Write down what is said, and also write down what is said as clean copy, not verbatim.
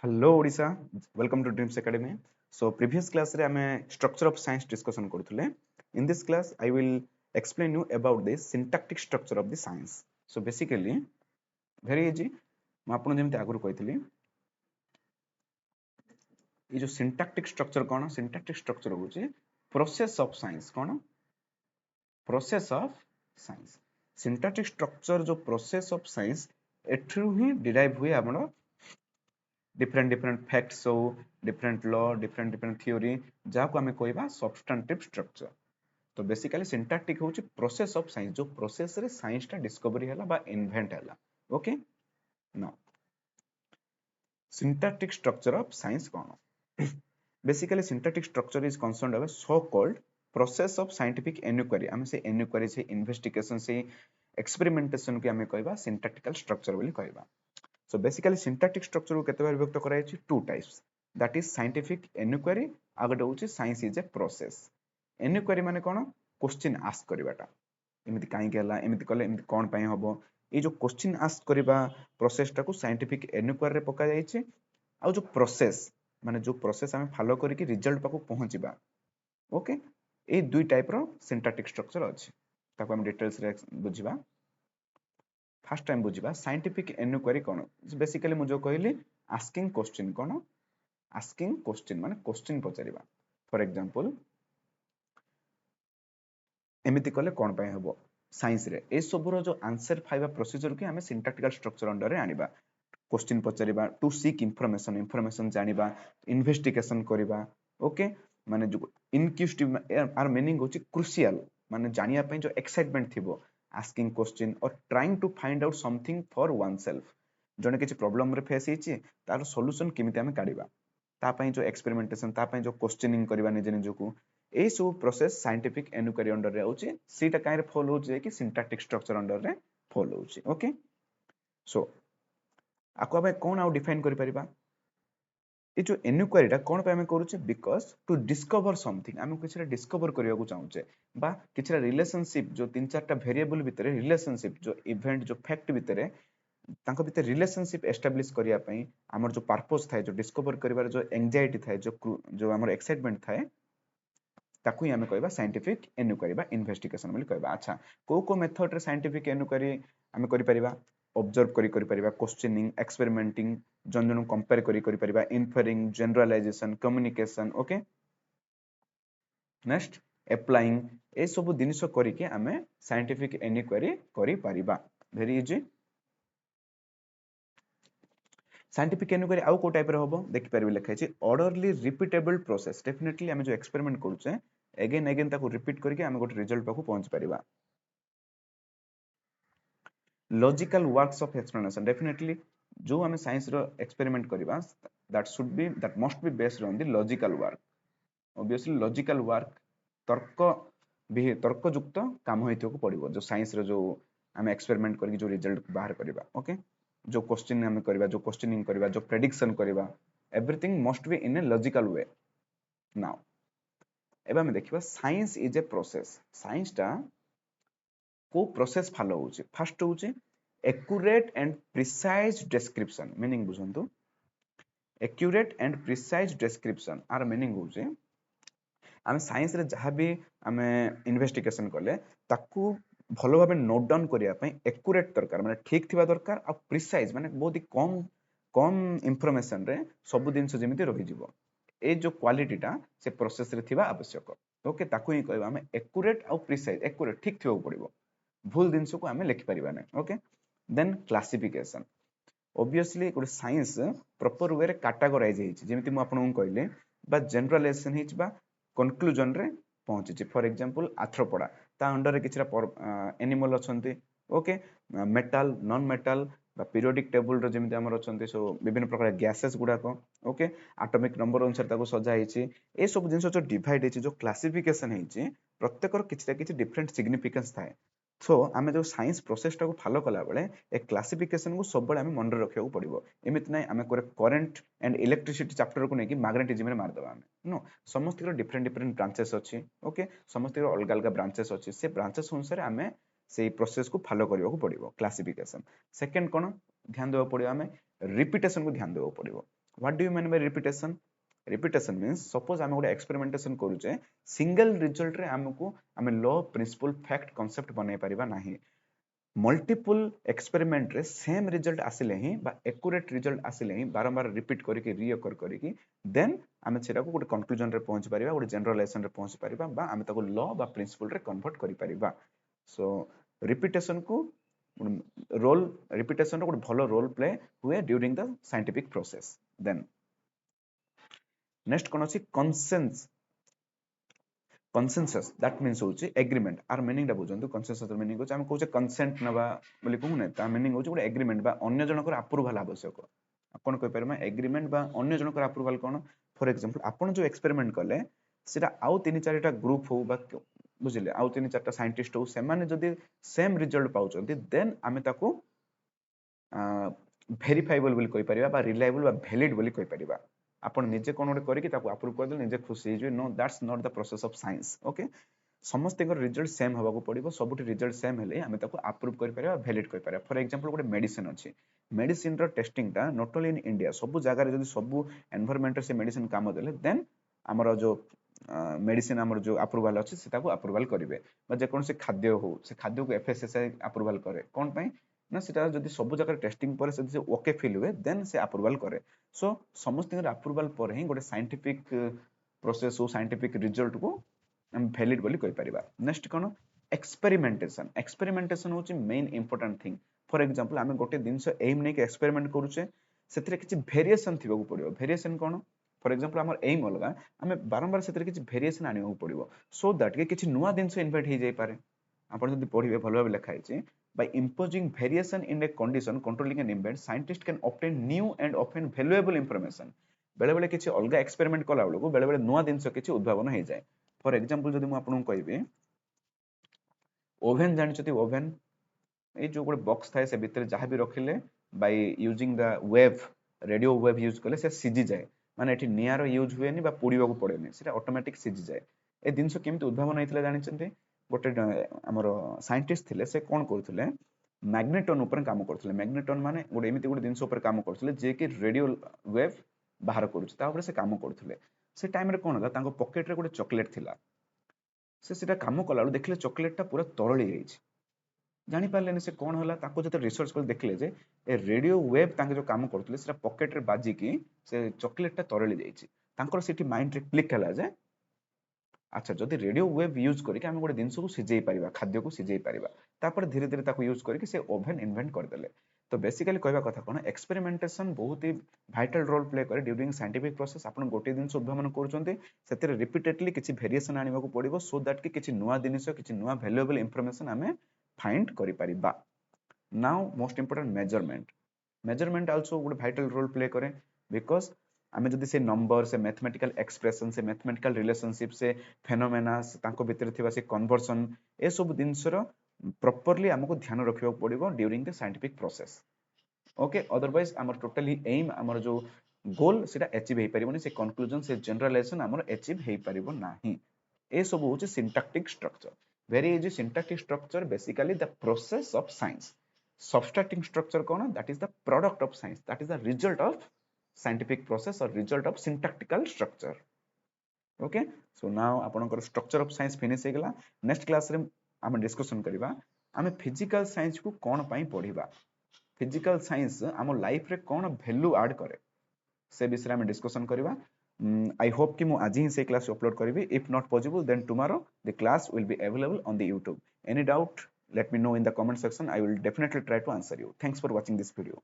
Hello Odisha, welcome to Dreams Academy. So previous class रे आमे structure of science discussion करुथुले. In this class I will explain you about the syntactic structure of the science. So basically very easy. मैं आपन जेमते आगुर कहितली ये जो syntactic structure कोन syntactic structure होची process of science cone process of science. Syntactic structure जो process of science एठरू he derive हुए आपन different facts so different law different theory जहाँ को हमें कहबा substantive structure तो बेसिकली सिंटैक्टिक होची प्रोसेस ऑफ साइंस जो प्रोसेस रे साइंस टा डिस्कवरी हला बा इन्वेंट हला okay now syntactic structure of science cone basically syntactic structure is concerned of so called process of scientific inquiry हमें से inquiry से इन्वेस्टिगेशन से एक्सपेरिमेंटेशन के हमें कहबा syntactical structure बोली कहबा So basically syntactic structure को केते बार विभक्त करा जायछि two types that is scientific inquiry आगटे होछि science is a process inquiry माने कोन क्वेश्चन आस्क करबाटा एमिति काई केला एमिति कले एमिति कोन पई हबो ए जो क्वेश्चन आस्क करबा प्रोसेस टा को साइंटिफिक इन्क्वायरी रे पका जायछि आ जो प्रोसेस माने जो प्रोसेस हम फॉलो करी कि रिजल्ट पाको पहुंचीबा ओके ए दुई टाइप रो सिंटैक्टिक स्ट्रक्चर अछि ताको हम डिटेल्स रे बुझिबा फर्स्ट टाइम बुझिबा साइंटिफिक इन्क्वायरी कोन बेसिकली मु जो कहली आस्किंग क्वेश्चन कोन आस्किंग क्वेश्चन माने क्वेश्चन पचारिबा फॉर एग्जांपल एमिति कले कोन पय हबो साइंस रे ए सबरो जो आंसर फाइबा प्रोसीजर के हमें सिंटैक्टिकल स्ट्रक्चर अंडर रे आनिबा क्वेश्चन पचारिबा टू सीक इंफॉर्मेशन जानिबा इन्वेस्टिगेशन करिबा ओके माने जो इनक्यूस्टिव आर मीनिंग होची क्रुशियल माने जानिया पय जो एक्साइटमेंट थिबो asking question or trying to find out something for oneself जने किछि प्रॉब्लम रे फेस हिची तार सॉल्यूशन केमिति हमें काढिबा ता पय जो एक्सपेरिमेंटेशन ता पय जो क्वेश्चनिंग करबा निजे निजको ए सब प्रोसेस साइंटिफिक इन्क्वायरी अंडर रे होची सीटा काई रे फॉलो होची कि सिंटैक्टिक स्ट्रक्चर अंडर रे फॉलो होची ओके सो आको अब कोन आउ डिफाइन करि परिबा ए जो इन्क्वायरी टा कोन पे हमें करूचे बिकॉज़ टू डिस्कवर समथिंग हम किछरा डिस्कवर करिया को चाहूचे बा किछरा रिलेशनशिप जो तीन चारटा वेरिएबल भितरे रिलेशनशिप जो इवेंट जो फैक्ट भितरे तांको भितर रिलेशनशिप एस्टैब्लिश करिया पई हमर जो पर्पस थाए जो डिस्कवर करिवार जो एंजाइटी थाए जो हमर एक्साइटमेंट थाए ताकू हमें कहबा साइंटिफिक इन्क्वायरी बा इन्वेस्टिगेशन बोली कहबा अच्छा को मेथड रे साइंटिफिक इन्क्वायरी हमें करि परिबा ऑब्जर्व करि परिबा क्वेश्चनिंग एक्सपेरिमेंटिंग जन जन कंपेयर करि परिबा inferring generalization communication okay next applying ए सब जिनिस करिके हमें साइंटिफिक इन्क्वायरी करि परिबा वेरी इजी साइंटिफिक इन्क्वायरी आउ को टाइप रे होबो देखि परबे लिखा छै ऑर्डरली रिपीटेबल प्रोसेस डेफिनेटली हमें जो एक्सपेरिमेंट करूचे अगेन ताको रिपीट करके हमें गोटे रिजल्ट पाको पहुंच परिबा logical works of explanation definitely जो हमें साइंस रो एक्सपेरिमेंट करबा that must be based on the logical work obviously logical work तर्क युक्त काम होइतो को पड़िबो जो साइंस रो जो हमें एक्सपेरिमेंट करके जो रिजल्ट बाहर करबा ओके जो क्वेश्चन हमें करबा जो क्वेश्चनिंग करबा जो प्रेडिक्शन करबा everything must be in a logical way now एबा हम देखिबा science is a process science टा को प्रोसेस फॉलो होची फर्स्ट होची accurate and precise description meaning बुझंतु एक्यूरेट एंड प्रिसाइज डिस्क्रिप्शन आर मीनिंग होची हम साइंस रे जहां भी हमें इन्वेस्टिगेशन करले ताकू भलो भाबे नोट डाउन करिया पई एक्यूरेट दरकार माने ठीक थिबा दरकार आ प्रिसाइज माने बहुत ही कम कम इंफॉर्मेशन रे सब दिन से जेमिति रहि जिवो ए जो क्वालिटी टा से प्रोसेस रे थिबा आवश्यक ओके ताकू ही कहबा हमें एक्यूरेट आ प्रिसाइज एक्यूरेट ठीक थिबो पड़िबो भूल दिन को हमें लिखि परिबा नै ओके देन क्लासिफिकेशन ऑब्वियसली गोटे साइंस प्रॉपर वे रे कैटेगराइज हेछि जेमिति मु आपन कहले बा जनरलाइजेशन हेछि बा कंक्लूजन रे पहुंची फॉर एग्जांपल आर्थ्रोपोडा ता अंडर रे किछरा एनिमल अछंती ओके मेटल नॉन मेटल बा पीरियोडिक टेबल रो जेमिति हमर अछंती सो विभिन्न प्रकार गैसेस गुडा को ओके एटॉमिक नंबर अनुसार ताको सजा हेछि ए सब जिंस जो डिवाइड हेछि जो क्लासिफिकेशन हेछि प्रत्येक किछटा किछ डिफरेंट सिग्निफिकेंस थाए सो आमे जो साइंस प्रोसेस टा को फॉलो कला बेले ए क्लासिफिकेशन को सब बेले हमें मन रखिया को पड़िबो एमित नै हमें करंट एंड इलेक्ट्रिसिटी चैप्टर को नै कि मैग्नेटिज्म रे मार दबा हमें नो समस्त डिफरेंट ब्रांचेस अछि ओके समस्त अलग अलग ब्रांचेस अछि से ब्रांचेस अनुसार हमें से प्रोसेस को फॉलो करियो को पड़िबो क्लासिफिकेशन सेकंड कोन ध्यान देबो पड़िबो हमें रिपीटेशन को ध्यान देबो पड़िबो what do you mean by repetition? Repetition means suppose आम गोटे एक्सपेरिमेंटेशन करूचे सिंगल रिजल्ट रे आमको आम लॉ प्रिंसिपल फैक्ट कॉन्सेप्ट बनै परिबा नाही मल्टीपल एक्सपेरिमेंट रे सेम रिजल्ट आसिले ही बा एक्यूरेट रिजल्ट आसिले ही बारंबार रिपीट करके रीअकर करके देन आमे सेटा को गोटे कंक्लूजन रे पहुंच परिबा गोटे जनरलाइजेशन रे पहुंच परिबा बा आमे ताको लॉ बा प्रिंसिपल रे कन्वर्ट करि परिबा सो रिपीटेशन को रोल रिपीटेशन रो गोटे भलो रोल प्ले हुए during the scientific process then next कोन अछि कंसेंस consensus that means होची एग्रीमेंट आर मीनिंग दा बुझंतु consensus र मीनिंग होची हम कहूचे कंसेंट नबा बोली कहू ने ता मीनिंग होची गोटे एग्रीमेंट बा अन्य जनकर अप्रूवल आवश्यक आपण कहि परमे एग्रीमेंट बा अन्य जनकर अप्रूवल कोन फॉर एग्जांपल आपण जो एक्सपेरिमेंट करले सेटा आउ तीन चारटा ग्रुप हो बा बुझिले आउ तीन चारटा साइंटिस्ट हो से माने जदी सेम रिजल्ट पाउचंती देन आमे ताको भेरिफाइबल बोली कहि परिबा बा रिलायबल बा वैलिड बोली कहि परिबा आपण निजे कोन गोटे करिकि ताको अप्रूव कर दे निजे खुशी हे no that's not the process of science okay समस्त रिजल्ट सेम हवा को पड़िबो सबुठी रिजल्ट सेम हेले हमें ताको अप्रूव कर परिबा वैलिड कर परिबा फॉर एग्जांपल गोटे मेडिसिन अछि मेडिसिन रो टेस्टिंग ता नॉट ओनली इन इंडिया सब जगह रे जदी सब एनवायरनमेंट से मेडिसिन काम देले देन हमर जो मेडिसिन हमर जो अप्रूवल अछि सेटा को अप्रूवल करिवे बा जे कोन से खाद्य हो से खाद्य को एफएसएसआई अप्रूवल करे कोन पई ना सेटा जदी सब जगह टेस्टिंग पर से ओके फील हुए देन से अप्रूवल करे सो समस्त अप्रूवल पर ही गोटे साइंटिफिक प्रोसेस हो साइंटिफिक रिजल्ट को हम वैलिड बोली कहि परिबा नेक्स्ट कोन एक्सपेरिमेंटेशन एक्सपेरिमेंटेशन होची main important thing for example आमे गोटे दिनस एम नै के एक्सपेरिमेंट करूचे सेतरे किछि वेरिएशन थिबा को पड़िबो वेरिएशन कोन फॉर एग्जांपल हमर एम अलगा आमे बारंबार सेतरे किछि वेरिएशन आनिबो पड़िबो सो दैट के किछि नुवा दिनस इन्वाइट हे जाय पारे आपण जदी पढिबे भलो भाबे लिखा हैछि by imposing variation in a condition controlling an event scientist can obtain new and often valuable information बेले बेले किछि अलगा एक्सपेरिमेंट कला बेलको बेले बेले नुवा दिनस किछि उद्भावन हे जाय फॉर एग्जांपल जदी मु आपन कहबे ओवन जानिछथि ओवन ए जो गोटे बॉक्स थाए से भीतर जहां भी रखिले by using the wave radio wave use करले से सिजी जाय माने एठी नियार यूज हुएनी बा पुडीबा को पड़ेनी सेटा ऑटोमेटिक सिजी जाय ए दिनस केमति उद्भावन हेतिला जानिछथि गोटे हमर साइंटिस्ट थिले से कोन करथले मैग्नेटन ऊपर काम करथले मैग्नेटन माने गोटे एमिति गोटे दिनस ऊपर काम करथले जे कि रेडियो वेव बाहर करूछ ता ऊपर से काम करथले से टाइम रे कोन होला तांको पॉकेट रे गोटे चॉकलेट थिला से सेटा काम कला देखले चॉकलेट ता पूरा तरली जाईछ जानि पारलेनी से कोन होला ताको जते रिसर्च कर देखले जे ए रेडियो वेव तांके जो काम करथले सेटा पॉकेट रे बाजी की से चॉकलेट ता तरली जाईछ तांकर सिटी माइंड रे क्लिक हला जे अच्छा जदि रेडियो वेव यूज करके हम गोटे जिनस को सिझे पारिबा खाद्य को सिझे पारिबा तापर धीरे धीरे ताको यूज करके से ओवन इन्वेंट कर देले तो बेसिकली कहबा कथा कोन एक्सपेरिमेंटेशन बहुत ही वाइटल रोल प्ले करे ड्यूरिंग साइंटिफिक प्रोसेस आपण गोटे जिनस उद्भावन करूचंती सेतिर रिपीटेडली किछि वेरिएशन आनिबा को पड़िबो सो दैट कि किछि नुवा जिनिस किछि नुवा वैल्यूएबल इंफॉर्मेशन हमें फाइंड करि परिबा now most important measurement measurement also गोटे वाइटल रोल प्ले करे बिकॉज आमे जदि से नंबर से मैथमेटिकल एक्सप्रेशन से मैथमेटिकल रिलेशनशिप से फेनोमेना तांको भितर थिबा से कन्वर्जन ए सब दिनसर प्रॉपर्ली हमको ध्यान रखियो पड़िबो during the scientific process okay otherwise हमर टोटली एम हमर जो गोल सेटा अचीव हे परिबोनी से कंक्लूजन से जनरलाइजेशन हमर अचीव हे परिबो नाही ए सब होची syntactic structure very easy syntactic structure basically the process of science subtracting structure cone that is the product of science that is the result of scientific process or result of syntactical structure okay so now आपनकर structure of science finish हे गेला next class रे हम discussion करिबा हम physical science को कोन पई पढिबा physical science हम life रे कोन वैल्यू ऐड करे से विषय हम डिस्कशन करिबा I hope कि मु आज ही से क्लास अपलोड करिबी if not possible then tomorrow the class will be available on the YouTube any doubt let me know in the comment section I will definitely try to answer you thanks for watching this video